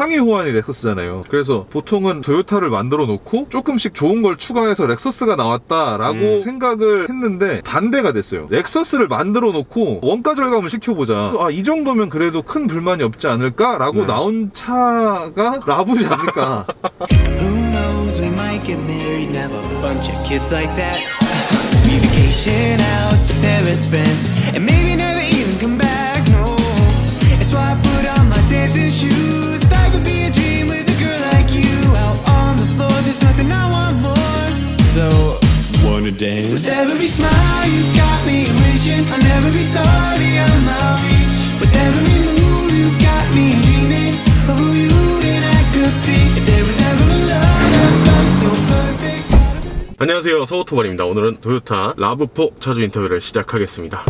상위 호환이 렉서스잖아요. 그래서 보통은 토요타를 만들어 놓고 조금씩 좋은 걸 추가해서 렉서스가 나왔다라고 생각을 했는데 반대가 됐어요. 렉서스를 만들어 놓고 원가 절감을 시켜보자. 이 정도면 그래도 큰 불만이 없지 않을까라고 나온 차가 라부지 않을까. Who knows, we might get married, never a bunch of kids like that. We vacation out to Paris, friends, and maybe never even come back, no. That's why I put on my dancing shoes. Life would be a dream with a girl like you. Out on the floor, there's nothing I want more. So, wanna dance? With every smile, you got me wishing on every star beyond my reach. With every move, you got me dreaming of who you and I could be. If there was ever a love that felt so perfect. 안녕하세요, 서오토벌입니다. 오늘은 토요타 라브4 차주 인터뷰를 시작하겠습니다.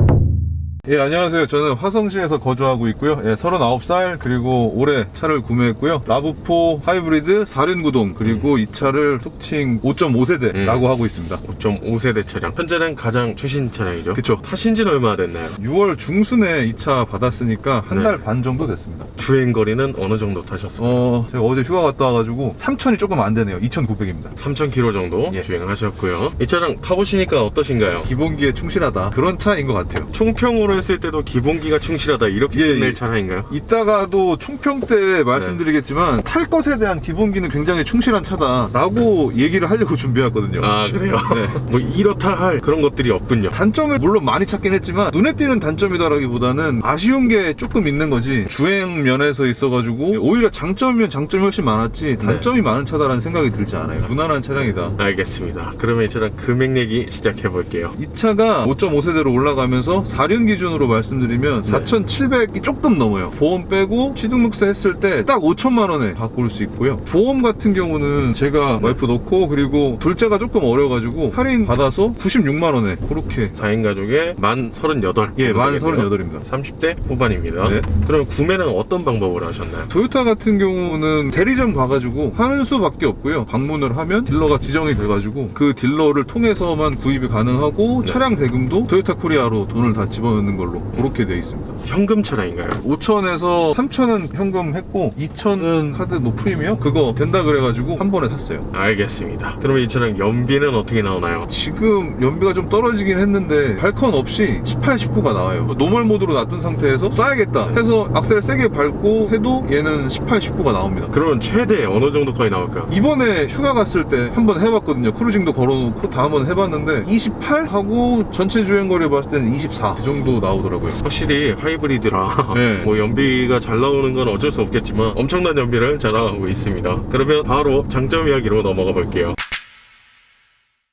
예, 안녕하세요. 저는 화성시에서 거주하고 있고요. 예, 39살, 그리고 올해 차를 구매했고요. 라브4 하이브리드 4륜구동, 그리고 이 차를 속칭 5.5세대라고 하고 있습니다. 5.5세대 차량. 현재는 가장 최신 차량이죠. 그쵸. 타신 지는 얼마나 됐나요? 6월 중순에 이 차 받았으니까 한 달 반 정도 됐습니다. 주행거리는 어느 정도 타셨을까요? 제가 어제 휴가 갔다 와가지고 3,000이 조금 안 되네요. 2,900입니다. 3,000km 정도 주행하셨고요. 이 차량 타보시니까 어떠신가요? 기본기에 충실하다. 그런 차인 것 같아요. 총평으로 했을 때도 기본기가 충실하다 이렇게 끝낼 차량인가요? 이따가도 총평 때 말씀드리겠지만 탈 것에 대한 기본기는 굉장히 충실한 차다라고 얘기를 하려고 준비했거든요. 아, 그래요? 네. 뭐 이렇다 할 그런 것들이 없군요. 단점을 물론 많이 찾긴 했지만 눈에 띄는 단점이다라기보다는 아쉬운 게 조금 있는 거지, 주행 면에서 있어가지고 오히려 장점이면 장점이 훨씬 많았지 단점이 많은 차다라는 생각이 들지 않아요. 무난한 차량이다. 알겠습니다. 그러면 이 차량 금액 얘기 시작해볼게요. 이 차가 5.5세대로 올라가면서 4륜 기준으로 말씀드리면 4,700이 조금 넘어요. 보험 빼고 취등록세 했을 때 딱 5천만 원에 바꿀 수 있고요. 보험 같은 경우는 제가 와이프 넣고 그리고 둘째가 조금 어려가지고 할인 받아서 96만 원에 그렇게. 4인 가족에 만 38. 예, 만 38입니다. 30대 후반입니다. 네. 그럼 구매는 어떤 방법으로 하셨나요? 토요타 같은 경우는 대리점 가가지고 하는 수밖에 없고요. 방문을 하면 딜러가 지정이 돼가지고 그 딜러를 통해서만 구입이 가능하고 차량 대금도 토요타 코리아로 돈을 다 집어넣는 걸로 그렇게 되어 있습니다. 현금 차량인가요? 5천에서 3천은 현금 했고 2천은 카드 뭐 프리미엄 그거 된다 그래가지고 한 번에 샀어요. 알겠습니다. 그러면 이 차량 연비는 어떻게 나오나요? 지금 연비가 좀 떨어지긴 했는데 발컨 없이 18, 19가 나와요. 노멀 모드로 놔둔 상태에서 쏴야겠다 해서 악셀 세게 밟고 해도 얘는 18, 19가 나옵니다. 그러면 최대 어느 정도까지 나올까요? 이번에 휴가 갔을 때 한 번 해봤거든요. 크루징도 걸어놓고 다 한번 해봤는데 28 하고 전체 주행거리 봤을 때는 24 그 정도 나오더라고요. 확실히 하이브리드라 네. 뭐 연비가 잘 나오는 건 어쩔 수 없겠지만 엄청난 연비를 자랑하고 있습니다. 그러면 바로 장점 이야기로 넘어가 볼게요.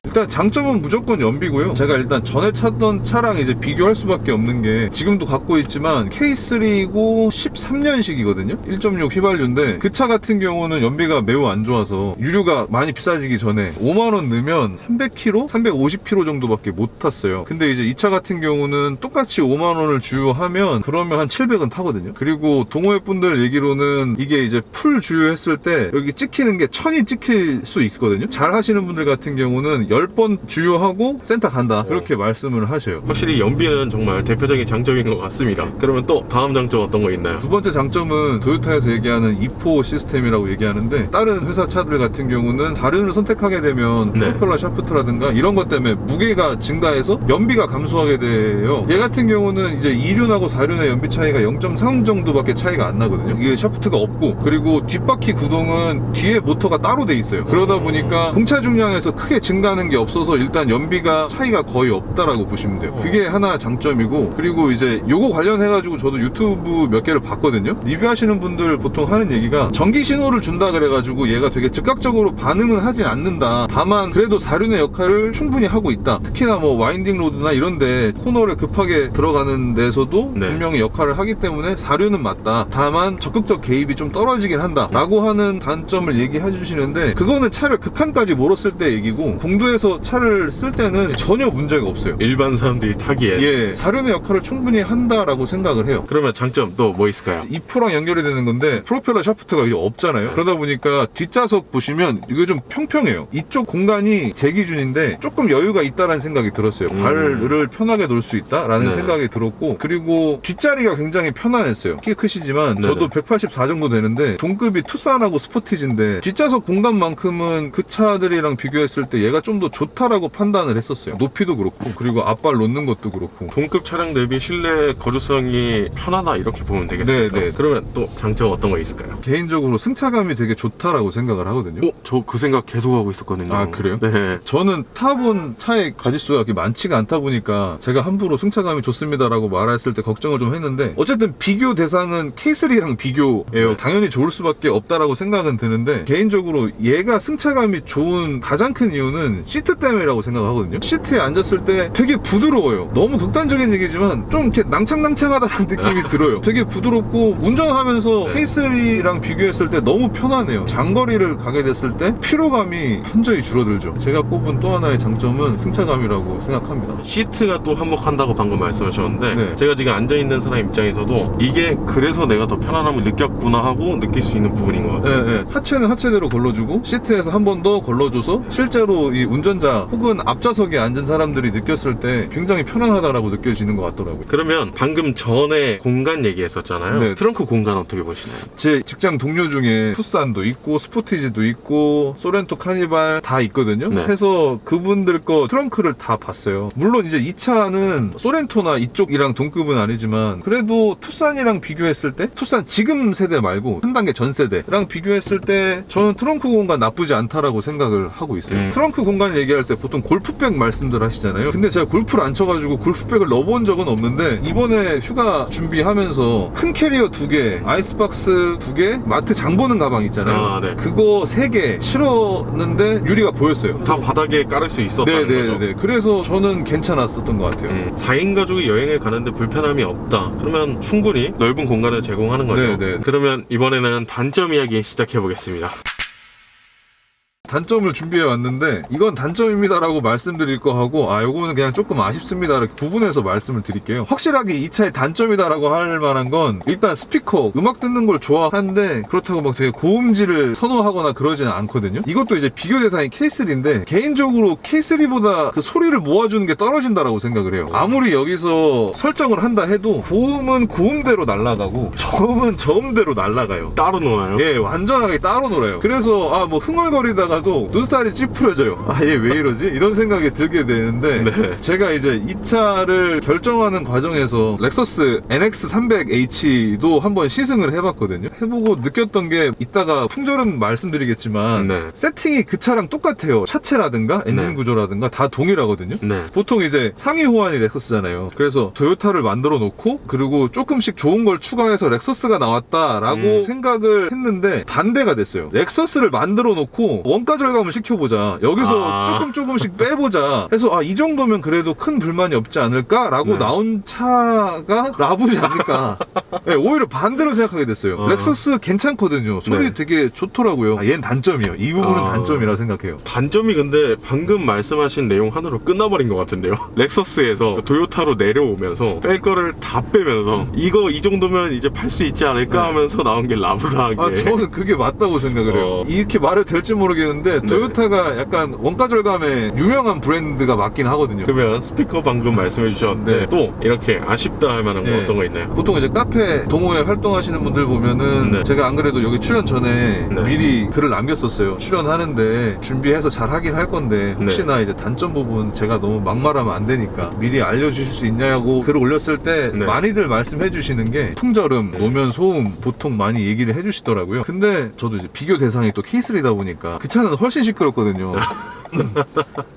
일단 장점은 무조건 연비고요. 제가 일단 전에 찾던 차랑 이제 비교할 수밖에 없는 게 지금도 갖고 있지만 K3고 13년식이거든요. 1.6 휘발유인데 그 차 같은 경우는 연비가 매우 안 좋아서 유류가 많이 비싸지기 전에 5만원 넣으면 300km, 350km 정도밖에 못 탔어요. 근데 이제 이 차 같은 경우는 똑같이 5만원을 주유하면 그러면 한 700은 타거든요. 그리고 동호회 분들 얘기로는 이게 이제 풀 주유했을 때 여기 찍히는 게 1000이 찍힐 수 있거든요. 잘 하시는 분들 같은 경우는 10번 주유하고 센터 간다 그렇게 말씀을 하셔요. 확실히 연비는 정말 대표적인 장점인 것 같습니다. 그러면 또 다음 장점 어떤 거 있나요? 두 번째 장점은 토요타에서 얘기하는 E4 시스템이라고 얘기하는데 다른 회사 차들 같은 경우는 4륜을 선택하게 되면 프로펠러 샤프트라든가 이런 것 때문에 무게가 증가해서 연비가 감소하게 돼요. 얘 같은 경우는 이제 2륜하고 4륜의 연비 차이가 0.3 정도밖에 차이가 안 나거든요. 이게 샤프트가 없고 그리고 뒷바퀴 구동은 뒤에 모터가 따로 돼 있어요. 그러다 보니까 공차 중량에서 크게 증가하는 게 없어서 일단 연비가 차이가 거의 없다라고 보시면 돼요. 그게 하나 장점이고 그리고 이제 요거 관련해가지고 저도 유튜브 몇 개를 봤거든요. 리뷰하시는 분들 보통 하는 얘기가 전기 신호를 준다 그래가지고 얘가 되게 즉각적으로 반응은 하진 않는다. 다만 그래도 4륜의 역할을 충분히 하고 있다. 특히나 뭐 와인딩 로드나 이런데 코너를 급하게 들어가는 데서도 분명히 역할을 하기 때문에 4륜은 맞다. 다만 적극적 개입이 좀 떨어지긴 한다 라고 하는 단점을 얘기해 주시는데 그거는 차를 극한까지 몰았을 때 얘기고 공도에 비교해서 차를 쓸 때는 전혀 문제가 없어요. 일반 사람들이 타기에. 예, 사륜의 역할을 충분히 한다라고 생각을 해요. 그러면 장점 또 뭐 있을까요? 2포랑 연결이 되는 건데 프로펠러 샤프트가 이게 없잖아요. 그러다 보니까 뒷좌석 보시면 이게 좀 평평해요. 이쪽 공간이 제 기준인데 조금 여유가 있다라는 생각이 들었어요. 발을 편하게 놓을 수 있다라는 네. 생각이 들었고, 그리고 뒷자리가 굉장히 편안했어요. 키 크시지만 네네. 저도 184 정도 되는데 동급이 투싼하고 스포티지인데 뒷좌석 공간만큼은 그 차들이랑 비교했을 때 얘가 좀 더 좋다라고 판단을 했었어요. 높이도 그렇고, 그리고 앞발 놓는 것도 그렇고. 동급 차량 대비 실내 거주성이 편하다 이렇게 보면 되겠습니다. 네, 네. 그러면 또 장점 어떤 거 있을까요? 개인적으로 승차감이 되게 좋다라고 생각을 하거든요. 저 그 생각 계속 하고 있었거든요. 아, 그래요? 네. 저는 타본 차의 가짓수가 그렇게 많지가 않다 보니까 제가 함부로 승차감이 좋습니다라고 말했을 때 걱정을 좀 했는데, 어쨌든 비교 대상은 K3랑 비교예요. 네. 당연히 좋을 수밖에 없다라고 생각은 드는데, 개인적으로 얘가 승차감이 좋은 가장 큰 이유는 시트 때문이라고 생각하거든요. 시트에 앉았을 때 되게 부드러워요. 너무 극단적인 얘기지만 좀 이렇게 낭창낭창하다는 느낌이 들어요. 되게 부드럽고 운전하면서 네. K3랑 비교했을 때 너무 편하네요. 장거리를 가게 됐을 때 피로감이 현저히 줄어들죠. 제가 꼽은 또 하나의 장점은 승차감이라고 생각합니다. 시트가 또 한몫한다고 방금 말씀하셨는데 네. 제가 지금 앉아있는 사람 입장에서도 이게 그래서 내가 더 편안함을 느꼈구나 하고 느낄 수 있는 부분인 것 같아요. 네, 네. 하체는 하체대로 걸러주고 시트에서 한 번 더 걸러줘서 실제로 이 운전자 혹은 앞좌석에 앉은 사람들이 느꼈을 때 굉장히 편안하다라고 느껴지는 것 같더라고요. 그러면 방금 전에 공간 얘기했었잖아요. 네. 트렁크 공간 어떻게 보시나요? 제 직장 동료 중에 투싼도 있고 스포티지도 있고 소렌토 카니발 다 있거든요. 네. 해서 그분들 거 트렁크를 다 봤어요. 물론 이제 이 차는 소렌토나 이쪽이랑 동급은 아니지만 그래도 투싼이랑 비교했을 때, 투싼 지금 세대 말고 한 단계 전 세대랑 비교했을 때 저는 트렁크 공간 나쁘지 않다라고 생각을 하고 있어요. 트렁크 공간 얘기할 때 보통 골프백 말씀들 하시잖아요. 근데 제가 골프를 안 쳐가지고 골프백을 넣어본 적은 없는데, 이번에 휴가 준비하면서 큰 캐리어 2개, 아이스박스 2개, 마트 장 보는 가방 있잖아요. 아, 네. 그거 3개 실었는데 유리가 보였어요. 다 바닥에 깔을 수 있었다는 거죠. 네네네. 그래서 저는 괜찮았었던 것 같아요. 4인 가족이 여행을 가는데 불편함이 없다. 그러면 충분히 넓은 공간을 제공하는 거죠. 네네. 그러면 이번에는 단점 이야기 시작해 보겠습니다. 단점을 준비해 왔는데 이건 단점입니다라고 말씀드릴 거 하고, 요거는 그냥 조금 아쉽습니다 이렇게 구분해서 말씀을 드릴게요. 확실하게 이 차의 단점이다라고 할 만한 건, 일단 스피커, 음악 듣는 걸 좋아하는데 그렇다고 막 되게 고음질을 선호하거나 그러지는 않거든요. 이것도 이제 비교 대상이 K3인데 개인적으로 K3보다 그 소리를 모아주는 게 떨어진다라고 생각을 해요. 아무리 여기서 설정을 한다 해도 고음은 고음대로 날아가고 저음은 저음대로 날아가요. 따로 노나요? 예, 완전하게 따로 놀아요. 그래서 뭐 흥얼거리다가도 눈살이 찌푸려져요. 얘 왜 이러지? 이런 생각이 들게 되는데, 네. 제가 이제 이 차를 결정하는 과정에서 렉서스 NX300H도 한번 시승을 해봤거든요. 해보고 느꼈던 게, 이따가 풍절은 말씀드리겠지만 네. 세팅이 그 차랑 똑같아요. 차체라든가 엔진 네. 구조라든가 다 동일하거든요. 네. 보통 이제 상위 호환이 렉서스잖아요. 그래서 토요타를 만들어 놓고 그리고 조금씩 좋은 걸 추가해서 렉서스가 나왔다라고 생각을 했는데 반대가 됐어요. 렉서스를 만들어 놓고 원가 절감을 시켜보자. 여기서 조금씩 빼보자. 해서 이 정도면 그래도 큰 불만이 없지 않을까라고 네. 나온 차가 라부지 않을까. 네, 오히려 반대로 생각하게 됐어요. 렉서스 괜찮거든요. 소리 네. 되게 좋더라고요. 얘는 단점이에요. 이 부분은 단점이라 생각해요. 단점이 근데 방금 말씀하신 내용 하나로 끝나버린 것 같은데요. 렉서스에서 토요타로 내려오면서 뺄 거를 다 빼면서 이거 이 정도면 이제 팔 수 있지 않을까 하면서 나온 게 라브라하게. 저는 그게 맞다고 생각을 해요. 이렇게 말해도 될지 모르겠는데 토요타가 약간 원가 절감에 유명한 브랜드가 맞긴 하거든요. 그러면 스피커 방금 말씀해 주셨는데 네. 또 이렇게 아쉽다 할 만한 거 네. 어떤 거 있나요? 보통 이제 카페 동호회 활동하시는 분들 보면은 네. 제가 안 그래도 여기 출연 전에 네. 미리 글을 남겼었어요. 출연하는데 준비해서 잘 하긴 할 건데 혹시나 이제 단점 부분 제가 너무 막말하면 안 되니까 미리 알려주실 수 있냐고 글을 올렸을 때 네. 많이들 말씀해 주시는 게 풍절음, 노면 소음 보통 많이 얘기를 해 주시더라고요. 근데 저도 이제 비교 대상이 또 K3다 보니까 그 차는 훨씬 시끄럽거든요.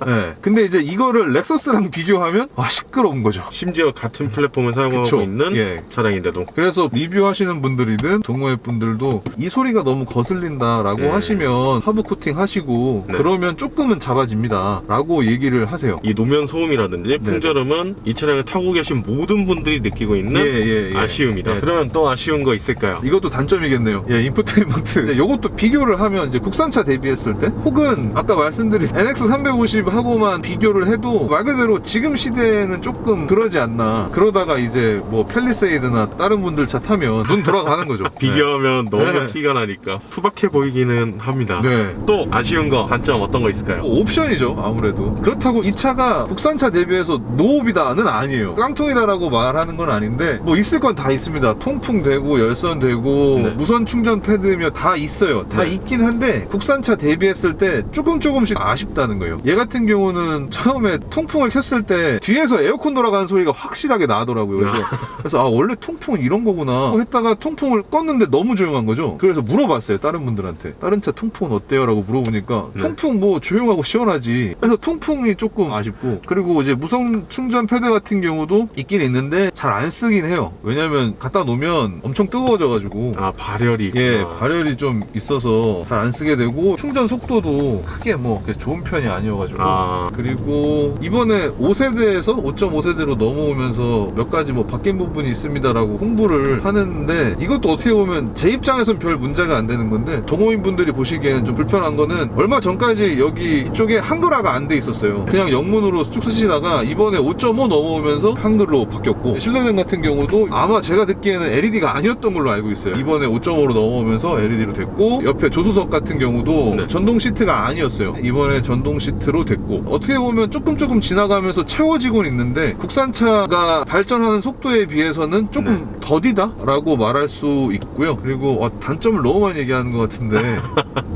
네. 근데 이제 이거를 렉서스랑 비교하면 시끄러운 거죠. 심지어 같은 플랫폼을 사용하고 그쵸. 있는 예. 차량인데도. 그래서 리뷰하시는 분들이든 동호회 분들도 이 소리가 너무 거슬린다라고 하시면 하부 코팅 하시고 네. 그러면 조금은 잡아집니다 라고 얘기를 하세요. 이 노면 소음이라든지 풍절음은 이 차량을 타고 계신 모든 분들이 느끼고 있는 예. 아쉬움이다. 예. 그러면 또 아쉬운 거 있을까요? 이것도 단점이겠네요. 인포테인먼트. 이것도 비교를 하면 이제 국산차 대비했을 때 혹은 아까 말씀드린 NX 350하고만 비교를 해도 말 그대로 지금 시대에는 조금 그러지 않나. 그러다가 이제 뭐 팰리세이드나 다른 분들 차 타면 눈 돌아가는 거죠. 비교하면 너무 네. 티가 나니까 투박해 보이기는 합니다. 네. 또 아쉬운 거, 단점 어떤 거 있을까요? 옵션이죠, 아무래도. 그렇다고 이 차가 국산차 대비해서 노옵이다는 아니에요. 깡통이다라고 말하는 건 아닌데 뭐 있을 건 다 있습니다. 통풍되고 열선되고 네. 무선 충전 패드며 다 있어요. 다 네. 있긴 한데 국산차 대비했을 때 조금씩 아쉽다는 거예요. 얘 같은 경우는 처음에 통풍을 켰을 때 뒤에서 에어컨 돌아가는 소리가 확실하게 나더라고요. 그래서 아 원래 통풍은 이런 거구나 했다가 통풍을 껐는데 너무 조용한 거죠. 그래서 물어봤어요, 다른 분들한테. 다른 차 통풍은 어때요? 라고 물어보니까 네. 통풍 뭐 조용하고 시원하지. 그래서 통풍이 조금 아쉽고, 그리고 이제 무선 충전 패드 같은 경우도 있긴 있는데 잘 안 쓰긴 해요. 왜냐면 갖다 놓으면 엄청 뜨거워져가지고 아, 발열이. 예, 발열이 좀 있어서 잘 안 쓰게 되고, 충전 속도도 크게 뭐 그렇게 좋은 편이 아니어가지고. 아. 그리고 이번에 5세대에서 5.5세대로 넘어오면서 몇 가지 뭐 바뀐 부분이 있습니다라고 홍보를 하는데, 이것도 어떻게 보면 제 입장에선 별 문제가 안 되는 건데 동호인분들이 보시기에는 좀 불편한 거는, 얼마 전까지 여기 이쪽에 한글화가 안 돼 있었어요. 그냥 영문으로 쭉 쓰시다가 이번에 5.5 넘어오면서 한글로 바뀌었고, 실내등 같은 경우도 아마 제가 듣기에는 LED가 아니었던 걸로 알고 있어요. 이번에 5.5로 넘어오면서 LED로 됐고, 옆에 조수석 같은 경우도 네. 전동 시트가 아니었어요. 이번에 전동 시트로 됐고, 어떻게 보면 조금 지나가면서 채워지고는 있는데 국산차가 발전하는 속도에 비해서는 조금 더디다 라고 말할 수 있고요. 그리고 단점을 너무 많이 얘기하는 것 같은데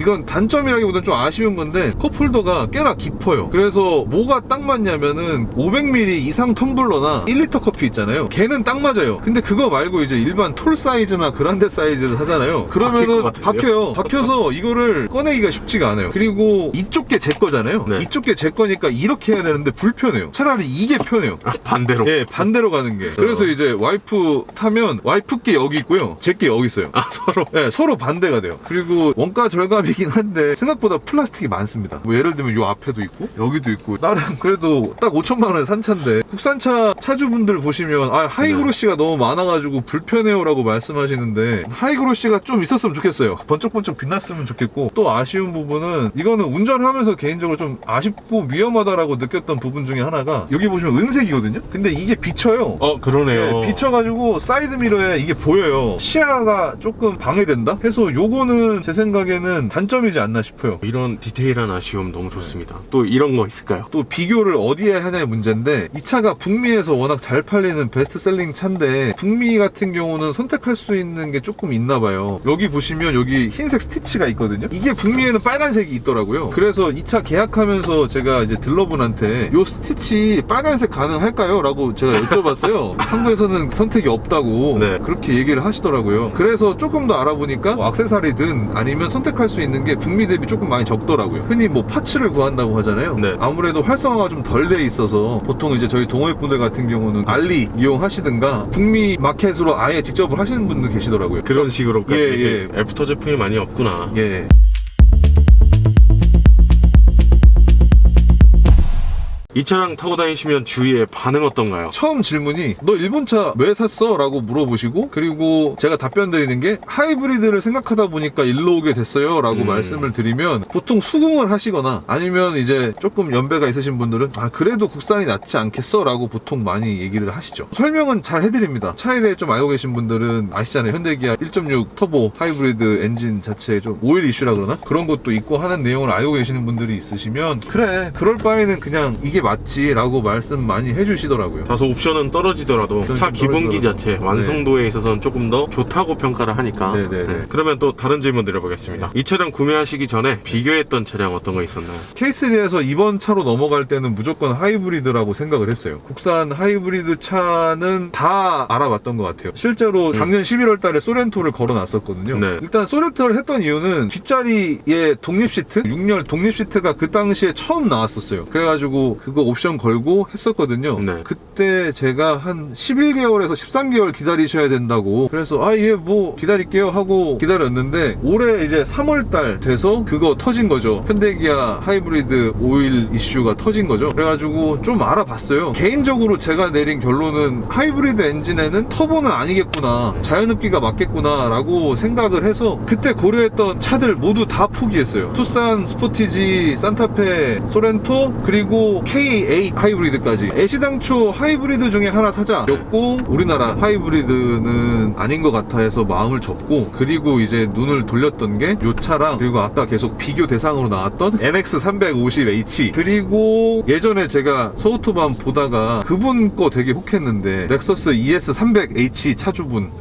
이건 단점이라기보다는 좀 아쉬운 건데, 컵홀더가 꽤나 깊어요. 그래서 뭐가 딱 맞냐면은 500ml 이상 텀블러나 1리터 커피 있잖아요. 걔는 딱 맞아요. 근데 그거 말고 이제 일반 톨 사이즈나 그란데 사이즈를 사잖아요. 그러면은 것 같은데요? 박혀요. 박혀서 이거를 꺼내기가 쉽지가 않아요. 그리고 이쪽 게 제 거잖아요. 네. 이쪽 게 제 거니까 이렇게 해야 되는데 불편해요. 차라리 이게 편해요. 아, 반대로. 예, 반대로 가는 게. 그래서 이제 와이프 타면 와이프 게 여기 있고요. 제 게 여기 있어요. 아, 서로. 네, 서로 반대가 돼요. 그리고 원가 절감이긴 한데 생각보다 플라스틱이 많습니다. 뭐 예를 들면 요 앞에도 있고 여기도 있고, 나름 그래도 딱 5천만 원에 산 차인데, 국산차 차주분들 보시면 하이그로시가 너무 많아가지고 불편해요라고 말씀하시는데, 하이그로시가 좀 있었으면 좋겠어요. 번쩍번쩍 빛났으면 좋겠고, 또 아쉬운 부분은 이거는 운전하면서 개인적으로 좀 아쉽고 위험하다라고 느꼈던 부분 중에 하나가, 여기 보시면 은색이거든요. 근데 이게 비쳐요. 그러네요. 네, 비쳐가지고 사이드 미러에 이게 보여요. 시야가 조금 방해된다 해서 요거는 제 생각에는 단점이지 않나 싶어요. 이런 디테일한 아쉬움 너무 좋습니다. 또 이런 거 있을까요? 또 비교를 어디에 하냐의 문제인데, 이 차가 북미에서 워낙 잘 팔리는 베스트셀링 차인데 북미 같은 경우는 선택할 수 있는 게 조금 있나 봐요. 여기 보시면 여기 흰색 스티치가 있거든요. 이게 북미에는 빨간색이 있더라고요. 그래서 이 차 계약하면서 제가 이제 딜러분한테 요 스티치 빨간색 가능할까요? 라고 제가 여쭤봤어요. 한국에서는 선택이 없다고 네. 그렇게 얘기를 하시더라고요. 그래서 조금 더 알아보니까 뭐 액세서리든 아니면 선택할 수 있는 게 북미 대비 조금 많이 적더라고요. 흔히 뭐 파츠를 구한다고 하잖아요. 네. 아무래도 활성화가 좀 덜 돼 있어서 보통 이제 저희 동호회분들 같은 경우는 알리 이용하시든가 북미 마켓으로 아예 직접 하시는 분들 계시더라고요. 그런 식으로까지. 예. 애프터 제품이 많이 없구나. 예. 이 차량 타고 다니시면 주위에 반응 어떤가요? 처음 질문이 너 일본차 왜 샀어? 라고 물어보시고, 그리고 제가 답변 드리는 게 하이브리드를 생각하다 보니까 일로 오게 됐어요 라고 말씀을 드리면, 보통 수긍을 하시거나 아니면 이제 조금 연배가 있으신 분들은 그래도 국산이 낫지 않겠어? 라고 보통 많이 얘기를 하시죠. 설명은 잘 해드립니다. 차에 대해 좀 알고 계신 분들은 아시잖아요. 현대기아 1.6 터보 하이브리드 엔진 자체에 좀 오일 이슈라 그러나? 그런 것도 있고 하는 내용을 알고 계시는 분들이 있으시면, 그래 그럴 바에는 그냥 이게 맞지 라고 말씀 많이 해주시더라고요. 다소 옵션은 떨어지더라도 차 기본기 자체 완성도에 있어서는 조금 더 좋다고 평가를 하니까. 네네네. 그러면 또 다른 질문 드려보겠습니다. 이 차량 구매하시기 전에 비교했던 차량 어떤 거 있었나요? K3에서 이번 차로 넘어갈 때는 무조건 하이브리드라고 생각을 했어요. 국산 하이브리드 차는 다 알아봤던 것 같아요. 실제로 작년 11월 달에 소렌토를 걸어놨었거든요. 네. 일단 소렌토를 했던 이유는 뒷자리에 독립시트, 6열 독립시트가 그 당시에 처음 나왔었어요. 그래가지고 그거 옵션 걸고 했었거든요. 네. 그때 제가 한 11개월에서 13개월 기다리셔야 된다고, 그래서 뭐 기다릴게요 하고 기다렸는데 올해 이제 3월달 돼서 그거 터진 거죠. 현대기아 하이브리드 오일 이슈가 터진 거죠. 그래가지고 좀 알아봤어요. 개인적으로 제가 내린 결론은 하이브리드 엔진에는 터보는 아니겠구나, 자연흡기가 맞겠구나 라고 생각을 해서 그때 고려했던 차들 모두 다 포기했어요. 투싼, 스포티지, 산타페, 소렌토, 그리고 K8 하이브리드까지. 애시당초 하이브리드 중에 하나 사자 였고 우리나라 하이브리드는 아닌 것 같아 해서 마음을 접고, 그리고 이제 눈을 돌렸던 게 요 차랑, 그리고 아까 계속 비교 대상으로 나왔던 NX350H, 그리고 예전에 제가 서우토반 보다가 그분 거 되게 혹했는데 렉서스 ES300H 차주분,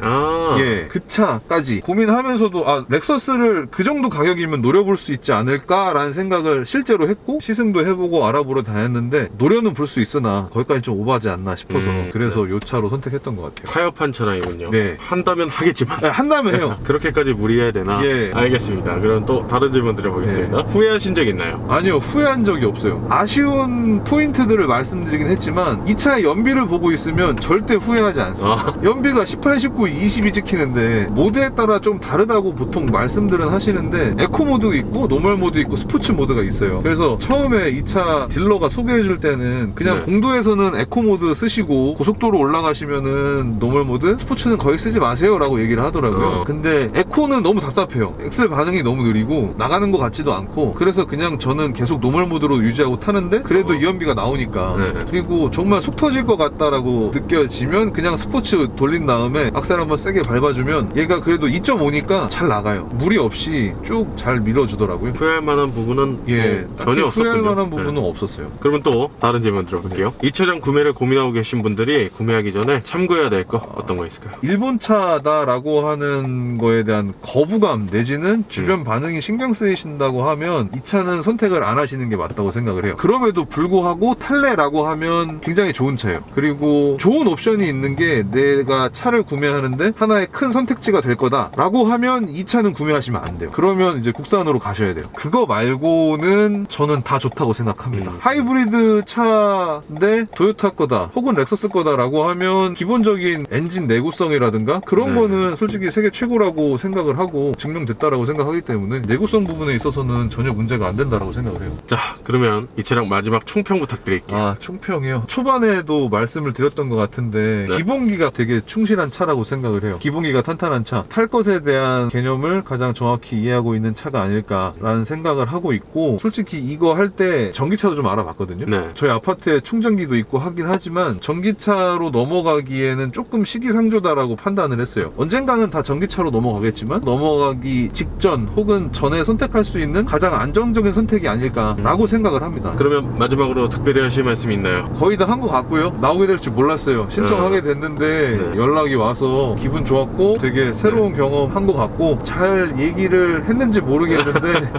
예, 그 차까지 고민하면서도 렉서스를 그 정도 가격이면 노려볼 수 있지 않을까라는 생각을 실제로 했고, 시승도 해보고 알아보러 다녔는데 노려는 볼 수 있으나 거기까지 좀 오버하지 않나 싶어서 그래서 요 차로 선택했던 것 같아요. 타협한 차량이군요. 네. 한다면 하겠지만 네, 한다면 해요. 그렇게까지 무리해야 되나? 예. 알겠습니다. 그럼 또 다른 질문 드려보겠습니다. 후회하신 적 있나요? 아니요, 후회한 적이 없어요. 아쉬운 포인트들을 말씀드리긴 했지만 이 차의 연비를 보고 있으면 절대 후회하지 않습니다. 연비가 18, 19, 20이 찍히는데 모드에 따라 좀 다르다고 보통 말씀들은 하시는데 에코 모드 있고 노멀 모드 있고 스포츠 모드가 있어요. 그래서 처음에 이 차 딜러가 소개해줄 때는 그냥 공도에서는 에코 모드 쓰시고 고속도로 올라가시면은 노멀 모드, 스포츠는 거의 쓰지 마세요 라고 얘기를 하더라고요. 근데 에코는 너무 답답해요. 엑셀 반응이 너무 느리고 나가는 것 같지도 않고, 그래서 그냥 저는 계속 노멀 모드로 유지하고 타는데 그래도 이 연비가 나오니까. 그리고 정말 속 터질 것 같다라고 느껴지면 그냥 스포츠 돌린 다음에 악셀 한번 세게 밟아주면 얘가 그래도 2.5니까 잘 나가요. 무리 없이 쭉 잘 밀어주더라고요. 후회할 만한 부분은 예, 전혀 없었군요. 후회할 만한 부분은 없었어요. 그러면 또 다른 질문 들어볼게요. 이 차량 구매를 고민하고 계신 분들이 구매하기 전에 참고해야 될 거 어떤 거 있을까요? 일본 차다라고 하는 거에 대한 거부감 내지는 주변 반응이 신경 쓰이신다고 하면 이 차는 선택을 안 하시는 게 맞다고 생각을 해요. 그럼에도 불구하고 탈래라고 하면 굉장히 좋은 차예요. 그리고 좋은 옵션이 있는 게 내가 차를 구매하는데 하나의 큰 선택지가 될 거다라고 하면 이 차는 구매하시면 안 돼요. 그러면 이제 국산으로 가셔야 돼요. 그거 말고는 저는 다 좋다고 생각합니다. 하이브리드 차인데 토요타 거다 혹은 렉서스 거다라고 하면 기본적인 엔진 내구성이라든가 그런 거는 솔직히 세계 최고라고 생각을 하고 증명됐다라고 생각하기 때문에 내구성 부분에 있어서는 전혀 문제가 안 된다라고 생각을 해요. 자, 그러면 이 차량 마지막 총평 부탁드릴게요. 총평이요? 초반에도 말씀을 드렸던 것 같은데 기본기가 되게 충실한 차라고 생각을 해요. 기본기가 탄탄한 차, 탈 것에 대한 개념을 가장 정확히 이해하고 있는 차가 아닐까라는 생각을 하고 있고, 솔직히 이거 할 때 전기차도 좀 알아봤거든요. 저희 아파트에 충전기도 있고 하긴 하지만 전기차로 넘어가기에는 조금 시기상조다라고 판단을 했어요. 언젠가는 다 전기차로 넘어가겠지만 넘어가기 직전 혹은 전에 선택할 수 있는 가장 안정적인 선택이 아닐까라고 생각을 합니다. 그러면 마지막으로 특별히 하실 말씀이 있나요? 거의 다 한 것 같고요. 나오게 될 줄 몰랐어요. 신청하게 됐는데 연락이 와서 기분 좋았고 되게 새로운 경험 한 것 같고, 잘 얘기를 했는지 모르겠는데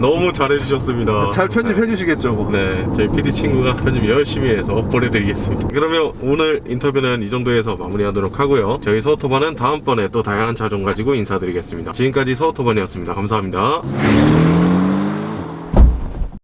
너무 잘해주셨습니다. 잘 편집해 주시겠죠 뭐. 네, 저희 PD 친구가 편집 열심히 해서 보내드리겠습니다. 그러면 오늘 인터뷰는 이 정도에서 마무리하도록 하고요. 저희 서우토반은 다음번에 또 다양한 차종 가지고 인사드리겠습니다. 지금까지 서우토반이었습니다. 감사합니다.